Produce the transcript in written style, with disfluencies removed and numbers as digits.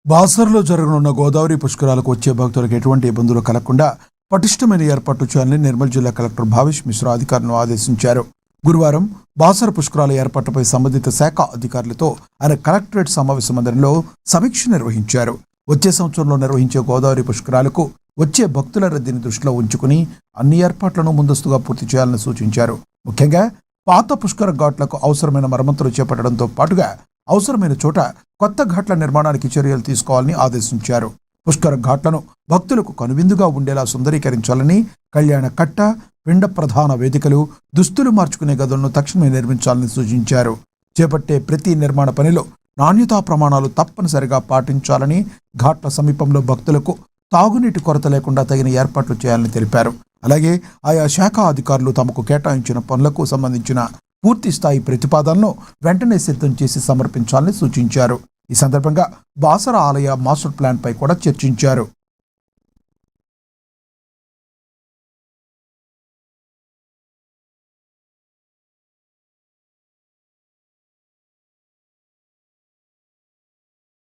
బాసర్లో జరగనున్న గోదావరి పుష్కరాలకు వచ్చే భక్తులకు ఎటువంటి ఇబ్బందులు కలగకుండా పటిష్టమైన ఏర్పాట్లు చేయాలని నిర్మల్ జిల్లా కలెక్టర్ భావేష్ మిశ్రా అధికారులను ఆదేశించారు. గురువారం బాసర పుష్కరాల ఏర్పాట్లపై సంబంధిత శాఖ అధికారులతో ఆయన కలెక్టరేట్ సమావేశ మందిరంలో సమీక్ష నిర్వహించారు. వచ్చే సంవత్సరంలో నిర్వహించే గోదావరి పుష్కరాలకు వచ్చే భక్తుల రద్దీని దృష్టిలో ఉంచుకుని అన్ని ఏర్పాట్లను ముందస్తుగా పూర్తి చేయాలని సూచించారు. ముఖ్యంగా పాత పుష్కర ఘాట్లకు అవసరమైన మరమ్మతులు చేపట్టడంతో పాటుగా అవసరమైన చోట కొత్త ఘాట్ల నిర్మాణానికి చర్యలు తీసుకోవాలని ఆదేశించారు. పుష్కర ఘాట్లను భక్తులకు కనువిందుగా ఉండేలా సుందరీకరించాలని, కళ్యాణ కట్ట, పిండ ప్రధాన వేదికలు, దుస్తులు మార్చుకునే గదులను తక్షణమే నిర్మించాలని సూచించారు. చేపట్టే ప్రతి నిర్మాణ పనిలో నాణ్యతా ప్రమాణాలు తప్పనిసరిగా పాటించాలని, ఘాట్ల సమీపంలో భక్తులకు తాగునీటి కొరత లేకుండా తగిన ఏర్పాట్లు చేయాలని తెలిపారు. అలాగే ఆయా శాఖ అధికారులు తమకు కేటాయించిన పనులకు సంబంధించిన పూర్తి స్థాయి ప్రతిపాదనలను వెంటనే సిద్ధం చేసి సమర్పించాలని సూచించారు. ఈ సందర్భంగా బాసర ఆలయ మాస్టర్ ప్లాన్ పై కూడా చర్చించారు.